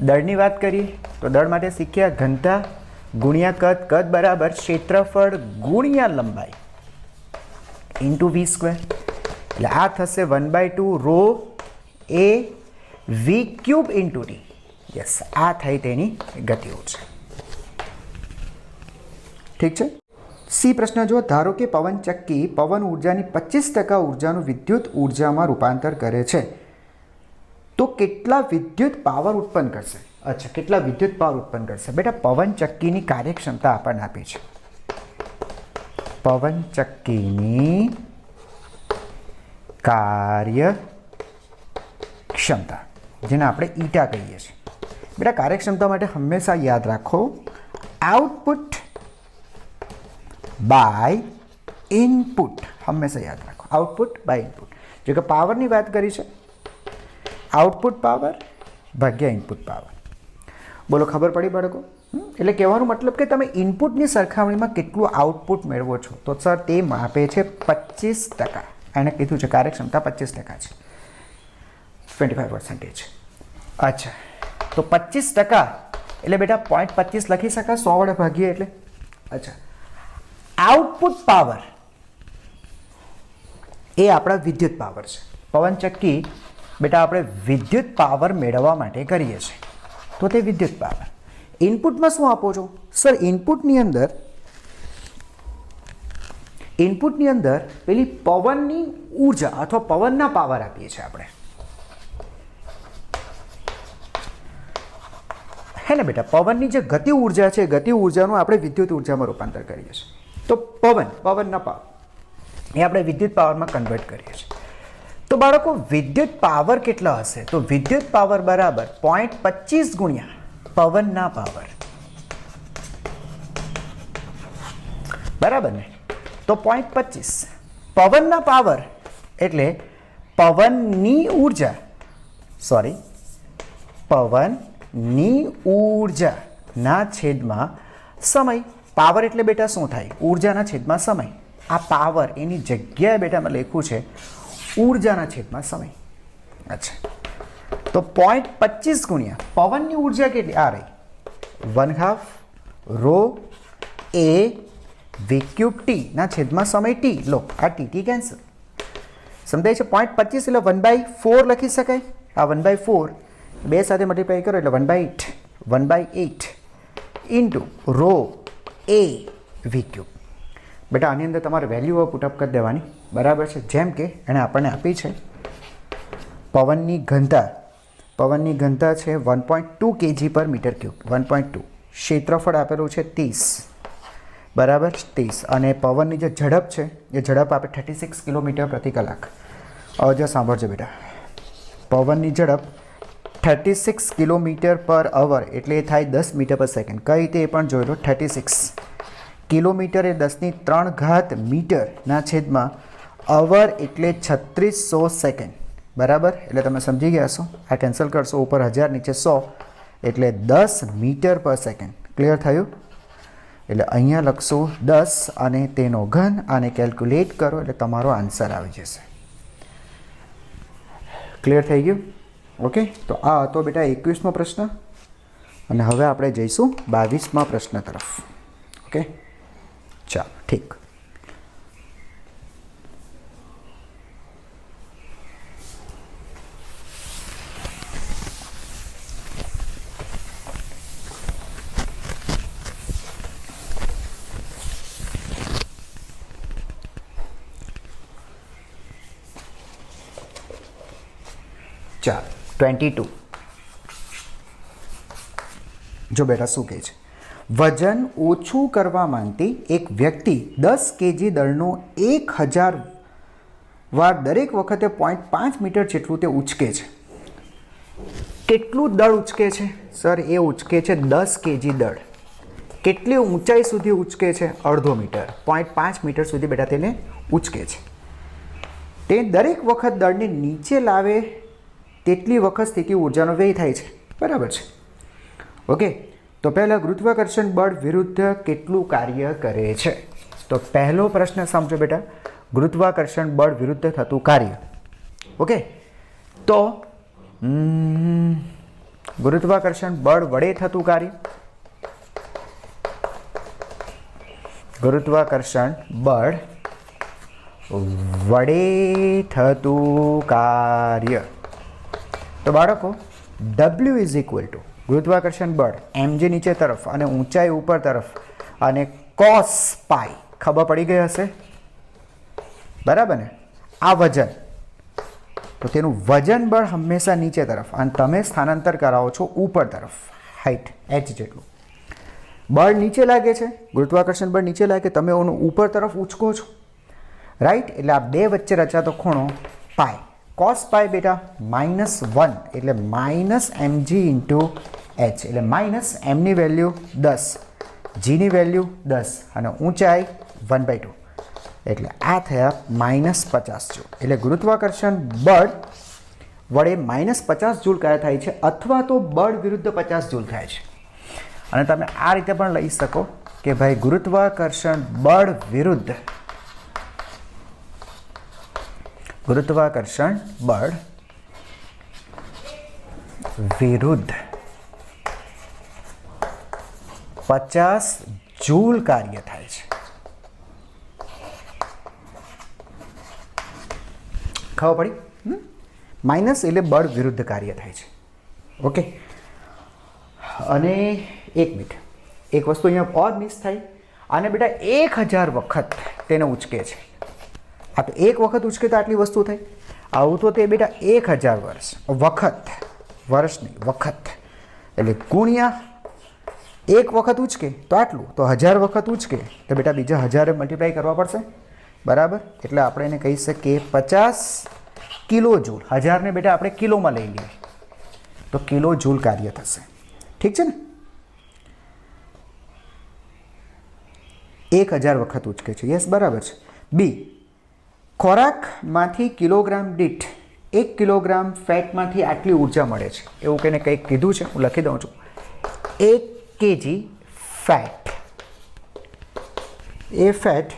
દળની વાત કરીએ તો દળ માટે શીખ્યા ઘનતા ગુણ્યા કદ. કદ બરાબર ક્ષેત્રફળ ગુણ્યા લંબાઈ ઇન્ટુ વી સ્ક્વેર. એટલે આ થશે 1/2 રો એ વી ક્યુબ ઇન્ટુ ટી. યસ, આ થઈ તેની ગતિ ઉર્જા. ઠીક છે. સી પ્રશ્ન જો. ધારો કે પવનચક્કી પવન ઉર્જાની 25% ઉર્જાનું વિદ્યુત ઉર્જામાં રૂપાંતર કરે છે, તો કેટલા વિદ્યુત પાવર ઉત્પન્ન કરશે? અચ્છા, કેટલા વિદ્યુત પાવર ઉત્પન્ન કરશે? બેટા, પવનચક્કીની કાર્યક્ષમતા આપણને આપી છે. પવનચક્કીની કાર્યક્ષમતા, જેને આપણે ઈટા કહીએ છીએ. બેટા, કાર્યક્ષમતા માટે હંમેશા યાદ રાખો આઉટપુટ બાય ઇનપુટ. હંમેશા યાદ રાખો આઉટપુટ બાય ઇનપુટ. જો કે પાવરની વાત કરી છે, આઉટપુટ પાવર ભાગ્યા ઇનપુટ પાવર. બોલો, ખબર પડી બાળકો? એટલે કહેવાનો મતલબ કે તમે ઇનપુટની સરખામણીમાં કેટલું આઉટપુટ મેળવો છો. તો સર તે માપે છે 25%. એણે કીધું છે કાર્યક્ષમતા 25% છે, 25%. અચ્છા, તો 25% એટલે બેટા 0.25 લખી શકાય 100 વડે ભાગીએ એટલે. અચ્છા, આઉટપુટ પાવર એ આપણા વિદ્યુત પાવર છે. પવનચક્કી બેટા આપણે વિદ્યુત પાવર મેળવવા માટે કરીએ છીએ, તો તે વિદ્યુત પાવર. ઇનપુટમાં શું આપો છો? સર ઇનપુટની અંદર પેલી પવનની ઉર્જા અથવા પવનના પાવર આપીએ છીએ આપણે. હે ને બેટા? પવનની જે ગતિ ઉર્જા છે, ગતિ ઉર્જાનું આપણે વિદ્યુત ઉર્જામાં રૂપાંતર કરીએ છીએ. તો પવનના પાવર એ આપણે વિદ્યુત પાવરમાં કન્વર્ટ કરીએ છીએ. તો બાળકો વિદ્યુત પાવર કેટલા હશે? તો વિદ્યુત પાવર બરાબર 0.25 ગુણ્યા પવનના પાવર. બરાબર ને? તો 0.25 પવનના પાવર એટલે પવનની ઉર્જાના છેદમાં સમય. પાવર એટલે બેટા શું થાય? ઉર્જાના છેદમાં સમય. આ પાવર એની જગ્યાએ બેટા મેં લખ્યું છે ઉર્જાના છેદમાં સમય. અચ્છા, તો 0.25 ગુણ્યા પવનની ઉર્જા કેટલી? આ રહી 1/2 રો એ વી ક્યુબ ટી ના છેદમાં સમય ટી. લો, આ ટી કેન્સલ. સમજાય છે? 0.25 એટલે 1/4 લખી શકાય. આ 1/4 બે સાથે મલ્ટીપ્લાય કરો એટલે 1/8 ઇન્ટુ રો એ વી ક્યુબ. બેટા આની અંદર તમારે વેલ્યુ પુટઅપ કરી દેવાની, બરાબર છે? જેમ કે એણે આપણને આપી છે પવનની ઘનતા છે 1.2 kg પર મીટર ક્યુબ. 1.2. ક્ષેત્રફળ આપેલું છે 30, બરાબર? 30. અને પવનની જે ઝડપ છે એ ઝડપ આપે 36 કિલોમીટર પ્રતિ કલાક. હવે જો સાંભળજો બેટા, પવનની ઝડપ 36 કિલોમીટર પર અવર એટલે એ થાય 10 મીટર પર સેકન્ડ. કઈ રીતે એ પણ જોઈ લો. 36 કિલોમીટર એ 10⁻³ મીટરના છેદમાં અવર એટલે 3600 સેકન્ડ, બરાબર? એટલે તમે સમજી ગયા છો. આ કેન્સલ કરશો, ઉપર 1000 નીચે 100 એટલે 10 મીટર પર સેકન્ડ. ક્લિયર થયું? એટલે અહીંયા લખશું 10 અને તેનો ઘન અને કેલ્ક્યુલેટ કરો એટલે તમારો આન્સર આવી જશે. ક્લિયર થઈ ગયું? ઓકે, તો આ હતો બેટા 21મો પ્રશ્ન અને હવે આપણે જઈશું 22મા પ્રશ્ન તરફ. ઓકે, ચાલો, ઠીક. ચાલો, 22. જો બેટા શું કહે છે? વજન ઓછું કરવા માંગતી એક વ્યક્તિ 10 kg દળનો 1000 વાર દરેક વખતે 0.5 મીટર જેટલું તે ઉચકે છે. કેટલું દળ ઉચકે છે? સર, એ ઉચકે છે 10 kg દળ. કેટલી ઊંચાઈ સુધી ઉચકે છે? અડધો મીટર. 0.5 મીટર સુધી બેટા તેને ઉચકે છે. તે દરેક વખત દળને નીચે લાવે તેટલી વખત સ્થિતિ ઉર્જાનો વ્યય થાય છે, બરાબર છે? ઓકે, તો પહેલાં ગુરુત્વાકર્ષણ બળ વિરુદ્ધ કેટલું કાર્ય કરે છે? તો પહેલો પ્રશ્ન સમજો બેટા, ગુરુત્વાકર્ષણ બળ વિરુદ્ધ થતું કાર્ય. ઓકે, તો ગુરુત્વાકર્ષણ બળ વડે થતું કાર્ય, ગુરુત્વાકર્ષણ બળ વડે થતું કાર્ય. તો બાળકો, W ઇઝ ઇક્વલ ટુ ગુરુત્વાકર્ષણ બળ mg નીચે તરફ અને ઊંચાઈ ઉપર તરફ અને cos પાઈ. ખબર પડી ગઈ હશે, બરાબર ને? આ વજન, તો તેનું વજન બળ હંમેશા નીચે તરફ અને તમે સ્થાનાંતર કરાવો છો ઉપર તરફ, હાઈટ h જેટલું. બળ નીચે લાગે છે, ગુરુત્વાકર્ષણ બળ નીચે લાગે, તમે એનું ઉપર તરફ ઉચકો છો, રાઈટ? એટલે આ બે વચ્ચે રચાતો ખૂણો પાઈ. cos પાઈ બેટા -1 એટલે -mg ઇન્ટુ h એટલે માઇનસ એમની વેલ્યુ 10, જીની વેલ્યુ 10 અને ઊંચાઈ 1/2 એટલે આ થયા -50 જૂલ. એટલે ગુરુત્વાકર્ષણ બળ વડે -50 જૂલ કાર્ય થાય છે અથવા તો બળ વિરુદ્ધ 50 જૂલ થાય છે. અને તમે આ રીતે પણ લઈ શકો કે ભાઈ ગુરુત્વાકર્ષણ બળ વિરુદ્ધ વિરુદ્ધ 50 જૂલ કાર્ય થાય છે. ખબર પડી? માઇનસ એટલે બળ વિરુદ્ધ કાર્ય થાય છે. ઓકે, અને એક મિનિટ, એક વસ્તુ અહીંયા ઓર મિસ થાય. અને બેટા 1000 વખત તેને ઉચકે છે. આ તો એક વખત ઉચકે તો આટલી વસ્તુ થાય. આવું તો તે બેટા 1000 વર્ષ વખત, વર્ષ નહીં વખત, એટલે ગુણ્યા એક વખત ઉચકે તો આટલું, તો 1000 વખત ઉચકે તો બેટા બીજા 1000 મલ્ટીપ્લાય કરવા પડશે, બરાબર? એટલે આપણે એને કહી શકીએ 50 કિલો જૂલ. 1000ને બેટા આપણે કિલોમાં લઈ લઈએ તો કિલો જૂલ કાર્ય થશે. ઠીક છે ને? 1000 વખત ઉચકે છે. યસ, બરાબર છે. બી, ખોરાકમાંથી કિલોગ્રામ દીઠ 1 કિલોગ્રામ ફેટમાંથી આટલી ઉર્જા મળે છે, એવું કહીને કંઈક કીધું છે. હું લખી દઉં છું. 1 kg ફેટ, એ ફેટ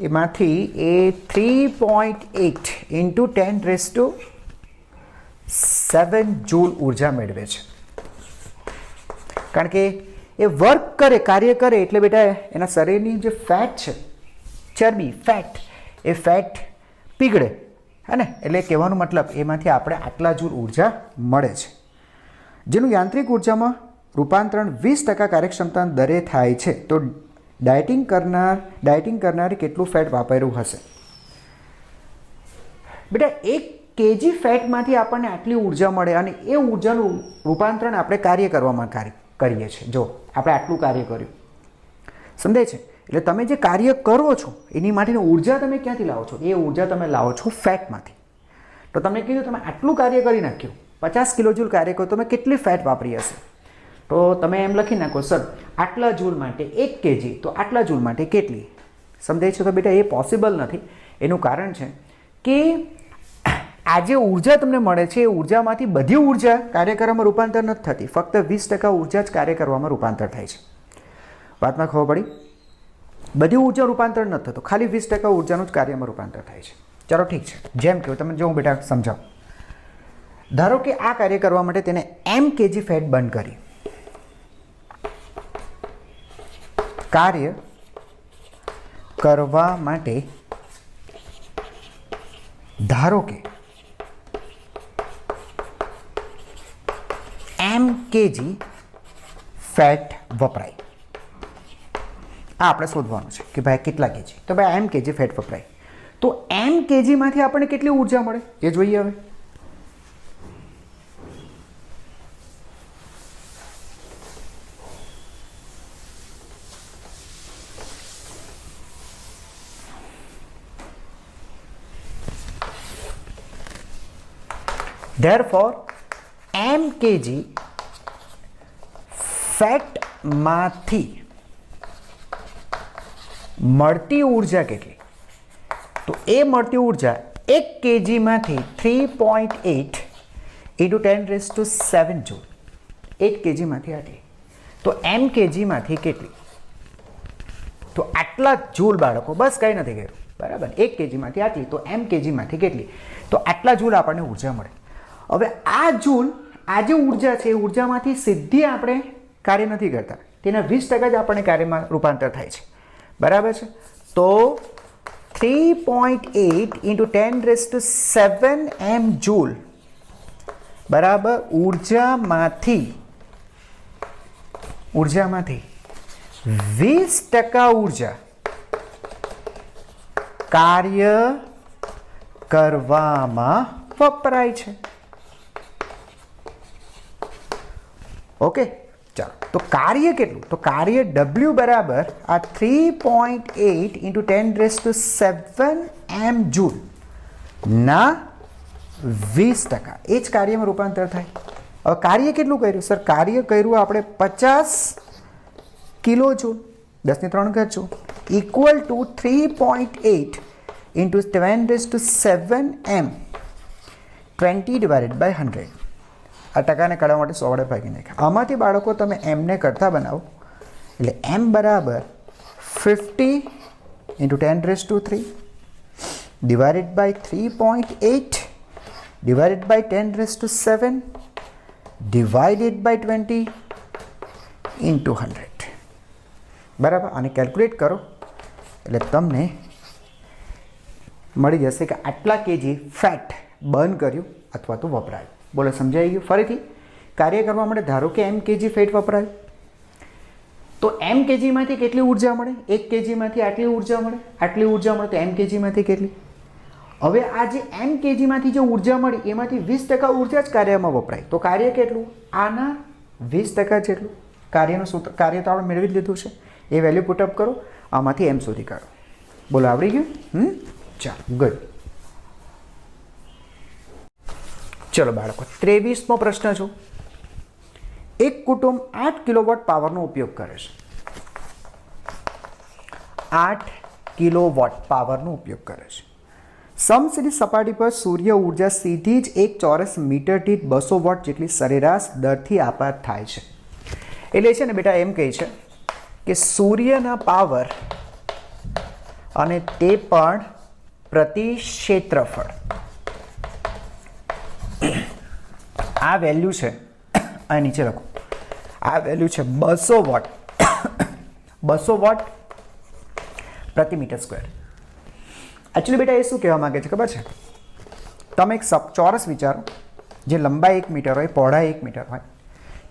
એમાંથી એ 3.8 ઇન્ટુ 10⁷ જૂલ ઉર્જા મેળવે છે. કારણ કે એ વર્ક કરે, કાર્ય કરે એટલે બેટા એના શરીરની જે ફેટ છે, ચરબી, ફેટ, એ ફેટ પીગળે, હે ને? એટલે કહેવાનો મતલબ એમાંથી આપણે આટલા જૂલ ઉર્જા મળે છે, જેનું યાંત્રિક ઉર્જામાં રૂપાંતરણ 20% કાર્યક્ષમતા દરે થાય છે. તો ડાયટિંગ કરનારે કેટલું ફેટ વાપર્યું હશે? બેટા 1 kg ફેટમાંથી આપણને આટલી ઉર્જા મળે અને એ ઉર્જાનું રૂપાંતરણ આપણે કાર્ય કરવામાં કરીએ છીએ. જો આપણે આટલું કાર્ય કર્યું, સમજાય છે? એટલે તમે જે કાર્ય કરો છો એની માટેની ઉર્જા તમે ક્યાંથી લાવો છો? એ ઉર્જા તમે લાવો છો ફેટમાંથી. તો તમને કીધું તમે આટલું કાર્ય કરી નાખ્યું, 50 કિલોજૂલ કાર્ય કર્યું, તમે કેટલી ફેટ વાપરી હશે? તો તમે એમ લખી નાખો, સર આટલા જૂલ માટે 1 kg, તો આટલા જૂલ માટે કેટલી? સમજાય છે? તો બેટા એ પોસિબલ નથી. એનું કારણ છે કે આ જે ઉર્જા તમને મળે છે એ ઉર્જામાંથી બધી ઉર્જા કાર્ય કરવામાં રૂપાંતર નથી થતી, ફક્ત 20% ઉર્જા જ કાર્ય કરવામાં રૂપાંતર થાય છે. વાતમાં ખબર પડી? બધી ઉર્જા રૂપાંતર નથી થતું, ખાલી 20% ઉર્જાનું જ કાર્યમાં રૂપાંતર થાય છે. ચાલો ઠીક છે, જેમ કહ્યું તમે જો બેટા સમજાવો. ધારો કે આ કાર્ય કરવા માટે તેને m kg ફેટ બર્ન કરી. કાર્ય કરવા માટે ધારો કે m kg ફેટ વપરાય. આ આપણે શોધવાનું છે કે ભાઈ કેટલા kg. તો ભાઈ m kg ફેટ વપરાય, તો m kg માંથી આપણને કેટલી ઉર્જા મળે એ જોઈએ હવે. Therefore, m kg ફેટમાંથી મળતી ઉર્જા કેટલી? તો એ મળતી ઉર્જા 1 kg માંથી 3.8 into 10⁻⁷ જૂલ. 1 kg માંથી આટલી, તો m kg માંથી કેટલી? તો આટલા જૂલ બાળકો, બસ કંઈ નથી કર્યું, બરાબર? 1 kg માંથી આટલી, તો m kg માંથી કેટલી? તો આટલા જૂલ આપણને ઉર્જા મળે. હવે આ જૂલ, આ જે ઉર્જા છે એ ઉર્જામાંથી સીધી આપણે કાર્ય નથી કરતા, તેના 20% જ આપણને કાર્યમાં રૂપાંતર થાય છે, બરાબર છે? તો 3.8 into 10⁻⁷ m જૂલ બરાબર ઉર્જામાંથી 20% ઉર્જા કાર્ય કરવામાં વપરાય છે. ઓકે, ચાલો. તો કાર્ય કેટલું? તો કાર્ય W બરાબર આ 3.8 into 10⁻⁷ m જૂલ ના 20%, એ જ કાર્યમાં રૂપાંતર થાય. હવે કાર્ય કેટલું કર્યું? સર કાર્ય કર્યું આપણે 50 kilo joule, 10⁻³ joule, equal to 3.8 into 10⁻⁷ m, 20/100. આ ટકાને કાઢવા માટે 100 વડે ભાગી નાખ્યા. આમાંથી બાળકો તમે એમને કરતા બનાવો એટલે m બરાબર 50 into 10⁻³ divided by 3.8 divided by 10⁻⁷ divided by 20 into 100. બરાબર? આને કેલ્ક્યુલેટ કરો એટલે તમને મળી જશે કે આટલા kg ફેટ બર્ન કર્યું અથવા તો વપરાયું. બોલો, સમજાઈ ગયું? ફરીથી કાર્ય કરવા માટે ધારો કે m kg ફેટ વપરાયું, તો m kg માંથી કેટલી ઉર્જા મળે? 1 kg માંથી આટલી ઉર્જા મળે, આટલી ઉર્જા મળે, તો m kg માંથી કેટલી? હવે આ જે m kg માંથી જે ઉર્જા મળી એમાંથી 20% ઉર્જા જ કાર્યમાં વપરાય, તો કાર્ય કેટલું? આના 20% જેટલું. કાર્યનું સૂત્ર, કાર્ય તો આપણે મેળવી જ લીધું છે, એ વેલ્યુ પુટઅપ કરો, આમાંથી m શોધી કાઢો. બોલો, આવડી ગયું? ચાલો, ગુડ. ચલો બાળકો, 23મો પ્રશ્ન જો. એક કુટુંબ 8 કિલોવોટ પાવરનો ઉપયોગ કરે છે. 8 કિલોવોટ પાવરનો ઉપયોગ કરે છે. સમશીરી સપાટી પર સૂર્ય ઉર્જા સીધી જ 1 ચોરસ મીટર દીઠ 200 વોટ જેટલી સરેરાશ દરથી આપાત થાય છે. એટલે છે ને બેટા એમ કહે છે કે સૂર્યના પાવર અને તે પણ પ્રતિ ક્ષેત્રફળ, આ વેલ્યુ છે, આ નીચે લખો, આ વેલ્યુ છે 200 વોટ 200 વોટ પ્રતિ મીટર સ્ક્વેર. एक्चुअली बेटा ये શું કહેવા માંગે છે ખબર છે? તમે એક ચોરસ વિચારો, જે લંબાઈ 1 મીટર હોય, પહોળાઈ 1 મીટર હોય,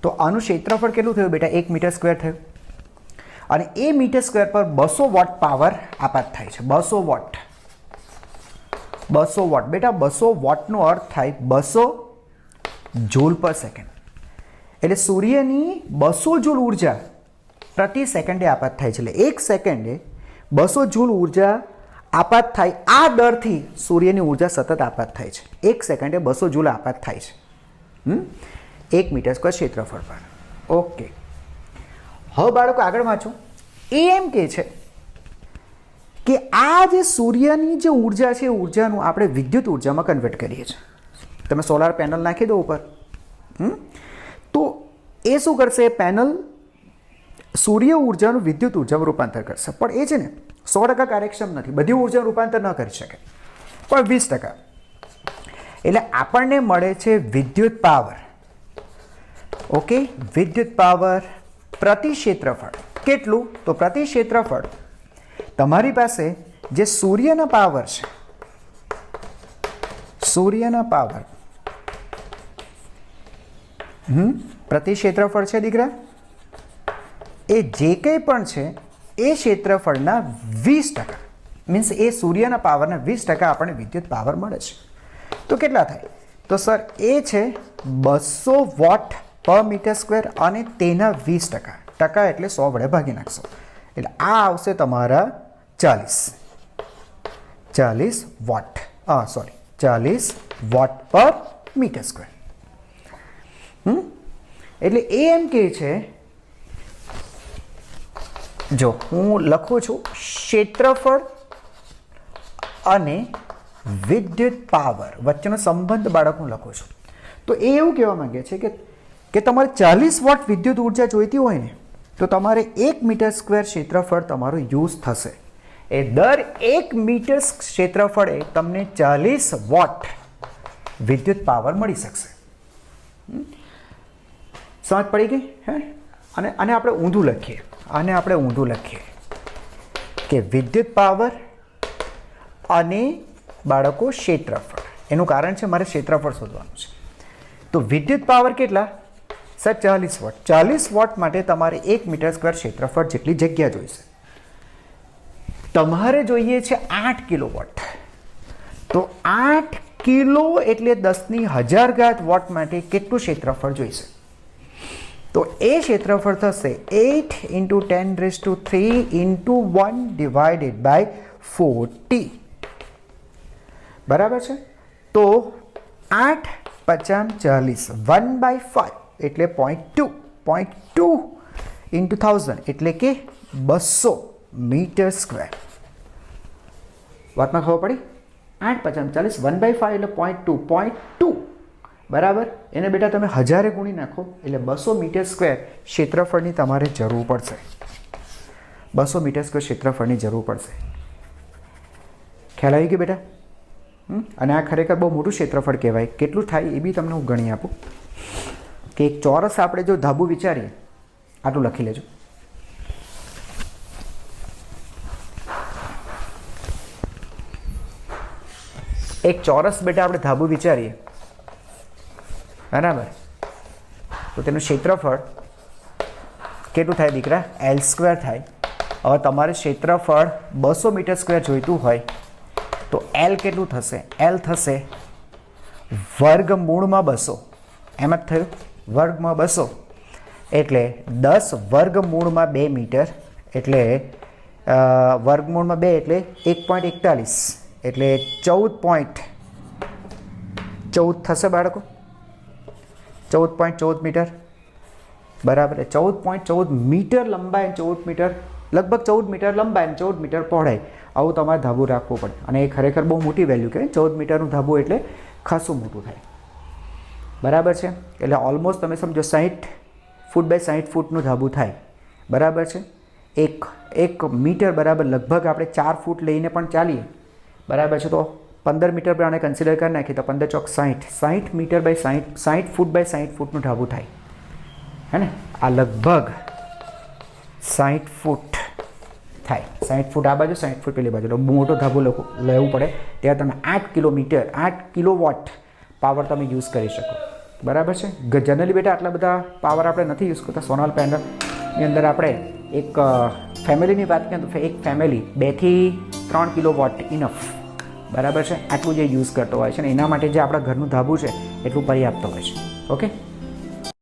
તો આનું ક્ષેત્રફળ કેટલું થયું બેટા? 1 મીટર સ્ક્વેર થયું. અને એ મીટર સ્ક્વેર પર 200 વોટ પાવર આપાત થાય છે. 200 વોટ, 200 વોટ બેટા. 200 વોટનો અર્થ થાય 200 જૂલ પર સેકન્ડ. એટલે સૂર્યની 200 જૂલ ઉર્જા પ્રતિ સેકન્ડે આપાત થાય છે. એટલે 1 સેકન્ડે 200 જૂલ ઉર્જા આપાત થાય. આ દરથી સૂર્યની ઉર્જા સતત આપાત થાય છે. 1 સેકન્ડે 200 જૂલ આપાત થાય છે 1 મીટર સ્ક્વેર ક્ષેત્રફળ પર. ઓકે, હવે બાળકો આગળ વાંચો. એ એમ કહે છે કે આ જે સૂર્યની જે ઉર્જા છે, એ ઉર્જાનું આપણે વિદ્યુત ઉર્જામાં કન્વર્ટ કરીએ છીએ. તમે સોલાર પેનલ નાખી દો ઉપર, તો એ શું કરશે? પેનલ સૂર્ય ઉર્જાનું વિદ્યુત ઉર્જામાં રૂપાંતર કરશે. પણ એ છે ને 100% કાર્યક્ષમ નથી, બધી ઉર્જા રૂપાંતર ન કરી શકે, પણ 20%. એટલે આપણને મળે છે વિદ્યુત પાવર. ઓકે, વિદ્યુત પાવર પ્રતિ ક્ષેત્રફળ. કેટલું? તો પ્રતિ ક્ષેત્રફળ તમારી પાસે જે સૂર્યના પાવર છે, સૂર્યના પાવર પ્રતિ ક્ષેત્રફળ છે દીકરા, એ જે કંઈ પણ છે એ ક્ષેત્રફળના 20%, મીન્સ એ સૂર્યના પાવરના 20% આપણને વિદ્યુત પાવર મળે છે. તો કેટલા થાય? તો સર એ છે 200 વોટ પર મીટર સ્ક્વેર અને તેના 20%. ટકા એટલે 100 વડે ભાગી નાખશો એટલે આ આવશે તમારા 40 વોટ. સોરી, 40 વોટ પર મીટર સ્ક્વેર. એટલે એ એમ કહે છે, જો હું લખું છું ક્ષેત્રફળ અને વિદ્યુત પાવર વચ્ચેનો સંબંધ બાળક હું લખું છું. તો એ એવું કહેવા માંગે છે કે તમારે 40 વોટ વિદ્યુત ઉર્જા જોઈતી હોય ને, તો તમારે 1 મીટર સ્ક્વેર ક્ષેત્રફળ તમારું યુઝ થશે. એ દર 1 મીટર ક્ષેત્રફળે તમને 40 વોટ વિદ્યુત પાવર મળી શકશે. સમજ પડી ગઈ? હે, અને આપણે ઊંધું લખીએ, આને આપણે ઊંધું લખીએ કે વિદ્યુત પાવર અને બાળકો ક્ષેત્રફળ. એનું કારણ છે મારે ક્ષેત્રફળ શોધવાનું છે. તો વિદ્યુત પાવર કેટલા? Sir 40 vote. 40 વોટ માટે તમારે 1 મીટર સ્ક્વેર ક્ષેત્રફળ જેટલી જગ્યા જોઈશે. તમારે જોઈએ છે 8 કિલોવોટ. તો 8 કિલો એટલે 10,000 વોટ માટે કેટલું ક્ષેત્રફળ જોઈશે? તો એ ક્ષેત્રફળ થશે 8 × 10⁻³ × 1 ડિવાઇડેડ બાય 40. બરાબર છે? તો 8 × 50 40, 1/5 એટલે 0.2, 0.2 × 1000 એટલે કે 200 મીટર સ્ક્વેર. વાતમાં ખબર પડી? 8 × 50 40, 1/5 એટલે 0.2, 0.2 બરાબર. એને બેટા તમે 1000 ગુણી નાખો એટલે 200 મીટર સ્ક્વેર ક્ષેત્રફળની તમારે જરૂર પડશે. 200 મીટર સ્ક્વેર ક્ષેત્રફળની જરૂર પડશે. ખ્યાલ આવી ગયો બેટા? અને આ ખરેખર બહુ મોટું ક્ષેત્રફળ કહેવાય. કેટલું થાય એ બી તમને હું ગણી આપું. કે એક ચોરસ આપણે જો ધાબુ વિચારીએ, આટલું લખી લેજો. એક ચોરસ બેટા આપણે ધાબુ વિચારીએ, બરાબર, તો તેનું ક્ષેત્રફળ કેટલું થાય દીકરા? L² થાય. હવે તમારે ક્ષેત્રફળ 200 મીટર સ્ક્વેર જોઈતું હોય તો L કેટલું થશે? L થશે વર્ગમૂળમાં 200. એમ જ થયું, વર્ગમાં 200 એટલે 10 વર્ગમૂળમાં 2 મીટર એટલે વર્ગમૂળમાં 2 એટલે 1.41 એટલે 14.14 થશે બાળકો. 14.14 મીટર બરાબર. 14.14 મીટર લંબાઈ, 14 મીટર લગભગ 14 મીટર લંબાઈ, 14 મીટર પહોળાઈ. આવું તમારે ધાબુ રાખવું પડે. અને એ ખરેખર બહુ મોટી વેલ્યુ કહેવાય. 14 મીટરનું ધાબુ એટલે ખાસું મોટું થાય. બરાબર છે? એટલે ઓલમોસ્ટ તમે સમજો 60 ફૂટ બાય 60 ફૂટનું ધાબુ થાય. બરાબર છે? એક મીટર બરાબર લગભગ આપણે 4 ફૂટ લઈને પણ ચાલીએ. બરાબર છે? તો 15 મીટર પર આને કન્સિડર કરી નાખીએ તો 15 ચોક 60 મીટર બાય 60 ફૂટ બાય 60 ફૂટનું ધાબુ થાય. હે ને? આ લગભગ 60 ફૂટ થાય. 60 ફૂટ આ બાજુ 60 ફૂટ પેલી બાજુ, એટલે મોટો ધાબો લેવું પડે. ત્યાં તમે 8 કિલોવોટ પાવર તમે યુઝ કરી શકો. બરાબર છે. જનરલી બેટા આટલા બધા પાવર આપણે નથી યુઝ કરતા. સોલાર પેનલની અંદર આપણે એક ફેમિલીની વાત કરીએ તો એક ફેમિલી 2 થી 3 કિલોવોટ ઇનફ, બરાબર છે, આટલું જે યુઝ કરતો હોય છે ને એના માટે જે આપણા ઘરનું ધાબુ છે એટલું પર્યાપ્ત હોય છે. ઓકે.